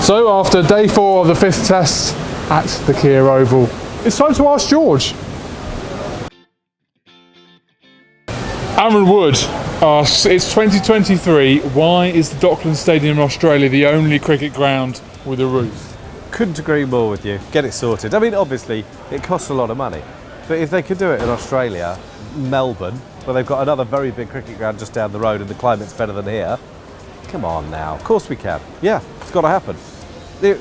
So after day 4 of the 5th test at the Kia Oval, it's time to ask George. Aaron Wood asks, it's 2023, why is the Docklands Stadium in Australia the only cricket ground with a roof? Couldn't agree more with you. Get it sorted. I mean, obviously, it costs a lot of money. But if they could do it in Australia, Melbourne, where they've got another very big cricket ground just down the road and the climate's better than here, come on now. Of course we can. Yeah, it's got to happen. It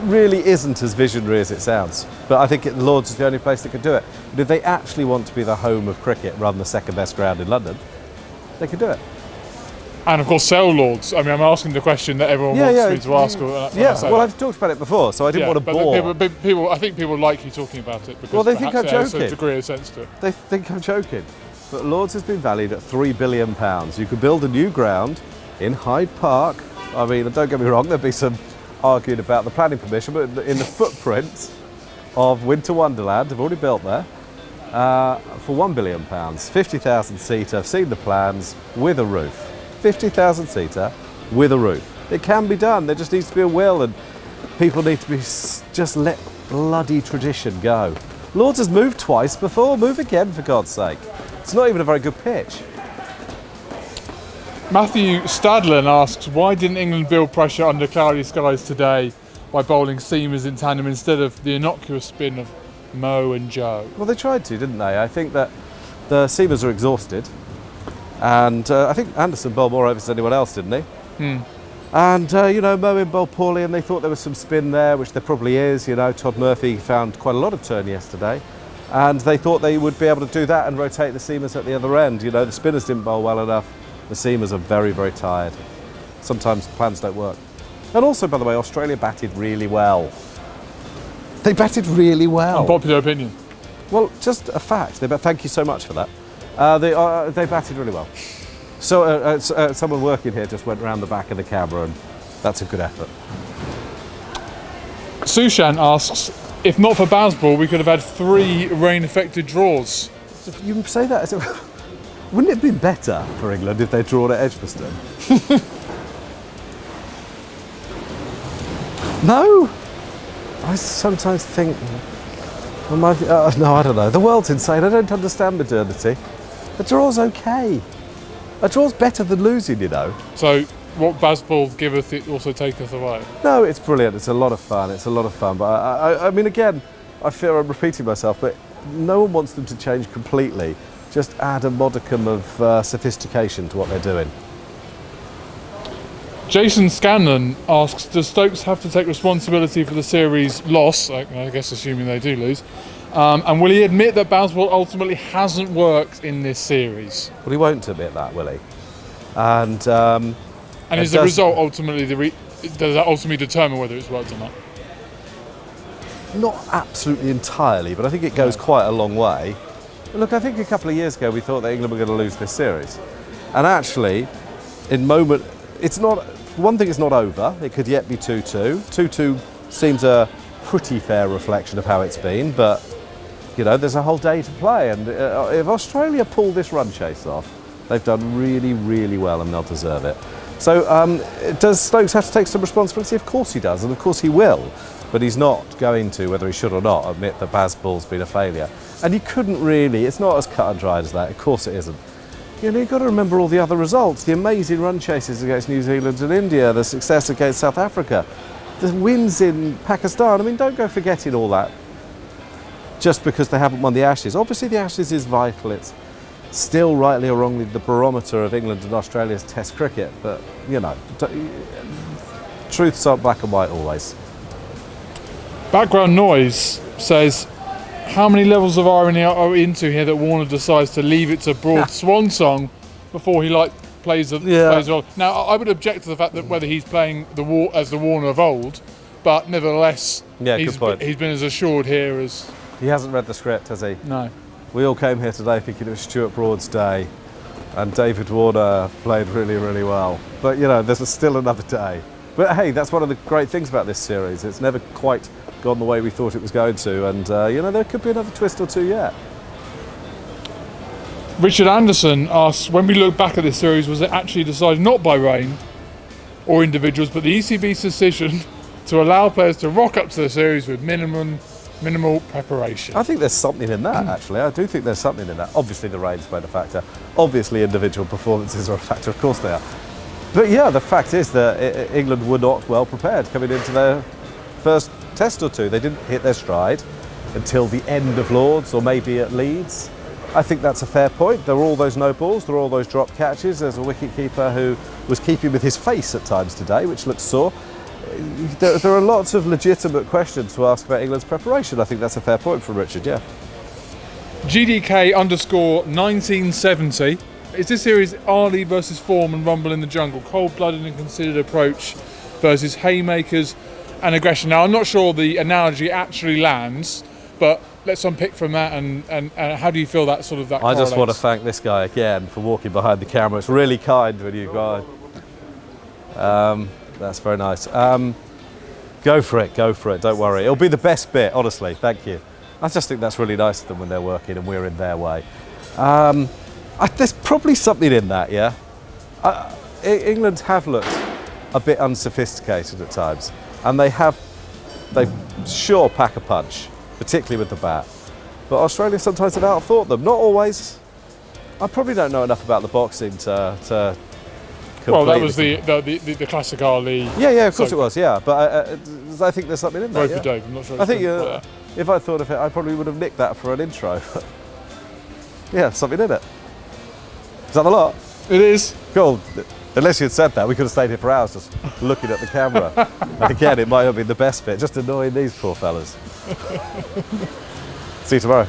really isn't as visionary as it sounds, but I think Lord's is the only place that could do it. But if they actually want to be the home of cricket rather than the second best ground in London, they could do it. And of course, sell Lords. I mean, I'm asking the question that everyone wants me to ask. Well, I've talked about it before, so I didn't want to bore. People, I think people like you talking about it because they think I'm joking. There's a degree of sense to it. They think I'm joking. But Lords has been valued at £3 billion. You could build a new ground in Hyde Park. I mean, don't get me wrong, there'd be some arguing about the planning permission, but in the footprint of Winter Wonderland, they've already built there, for £1 billion. 50,000 seater, I've seen the plans, with a roof. 50,000 seater with a roof. It can be done, there just needs to be a will, and people need to be just let bloody tradition go. Lords has moved twice before, move again for God's sake. It's not even a very good pitch. Matthew Stadlin asks, why didn't England build pressure under cloudy skies today by bowling seamers in tandem instead of the innocuous spin of Mo and Joe? Well, they tried to, didn't they? I think that the seamers are exhausted, and I think Anderson bowled more overs than anyone else, didn't he? And, Mo bowled poorly, and they thought there was some spin there, which there probably is. Todd Murphy found quite a lot of turn yesterday, and they thought they would be able to do that and rotate the seamers at the other end. The spinners didn't bowl well enough. The seamers are very, very tired. Sometimes plans don't work. And also, by the way, Australia batted really well. They batted really well. Unpopular opinion. Well, just a fact. Thank you so much for that. They batted really well. So someone working here just went around the back of the camera, and that's a good effort. Sushan asks, if not for Bazball, we could have had 3 rain-affected draws. So you say that as if... Wouldn't it have been better for England if they'd drawn at Edgbaston? No? I sometimes think... no, I don't know. The world's insane. I don't understand modernity. A draw's okay. A draw's better than losing, So what Bazball giveth, it also taketh away? No, it's brilliant. It's a lot of fun. But I mean, again, I fear I'm repeating myself, but no one wants them to change completely. Just add a modicum of sophistication to what they're doing. Jason Scanlon asks, does Stokes have to take responsibility for the series loss? I guess assuming they do lose. And will he admit that Bazball ultimately hasn't worked in this series? Well, he won't admit that, will he? And is the result ultimately does that ultimately determine whether it's worked or not? Not absolutely entirely, but I think it goes quite a long way. Look, I think a couple of years ago we thought that England were going to lose this series. And actually, it's not, one thing, it's not over. It could yet be 2-2. 2-2 seems a pretty fair reflection of how it's been, but, there's a whole day to play. And if Australia pull this run chase off, they've done really, really well, and they'll deserve it. So, does Stokes have to take some responsibility? Of course he does, and of course he will. But he's not going to, whether he should or not, admit that Bazball's been a failure. And he couldn't really, it's not as cut and dried as that, of course it isn't. You've got to remember all the other results, the amazing run chases against New Zealand and India, the success against South Africa, the wins in Pakistan. I mean, don't go forgetting all that just because they haven't won the Ashes. Obviously the Ashes is vital, it's still rightly or wrongly the barometer of England and Australia's Test cricket, but, truths aren't black and white always. Background noise says, how many levels of irony are we into here that Warner decides to leave it to Broad's swan song before he plays well? Now, I would object to the fact that whether he's playing as the Warner of old, but nevertheless, he's been as assured here as... He hasn't read the script, has he? No. We all came here today thinking it was Stuart Broad's day, and David Warner played really, really well. But, there's still another day. But hey, that's one of the great things about this series. It's never quite gone the way we thought it was going to, and there could be another twist or two yet. Richard Anderson asks, when we look back at this series, was it actually decided not by rain, or individuals, but the ECB's decision to allow players to rock up to the series with minimal preparation. I think there's something in that, actually. I do think there's something in that. Obviously, the rain's played a factor. Obviously, individual performances are a factor. Of course they are. But yeah, the fact is that England were not well prepared coming into their first test or two. They didn't hit their stride until the end of Lords, or maybe at Leeds. I think that's a fair point. There were all those no balls, there were all those drop catches. There's a wicket-keeper who was keeping with his face at times today, which looks sore. There are lots of legitimate questions to ask about England's preparation. I think that's a fair point from Richard, yeah. GDK_1970. Is this series Arley versus form and rumble in the jungle? Cold-blooded and considered approach versus haymakers and aggression. Now, I'm not sure the analogy actually lands, but let's unpick from that and how do you feel that sort of that I just want to correlates? thank this guy again for walking behind the camera. It's really kind when you go. That's very nice. Go for it, don't worry. It'll be the best bit, honestly, thank you. I just think that's really nice of them when they're working and we're in their way. There's probably something in that, yeah. England have looked a bit unsophisticated at times, and they sure pack a punch, particularly with the bat. But Australia sometimes have outthought them, not always. I probably don't know enough about the boxing to well, that was the classic Ali. Yeah, of course it was, yeah. But I think there's something in that. Roper Yeah. Dave, I'm not sure. I think if I thought of it, I probably would have nicked that for an intro. Yeah, something in it. Is that a lot? It is. Cool. Unless you'd said that, we could have stayed here for hours just looking at the camera. And again, it might have been the best bit, just annoying these poor fellas. See you tomorrow.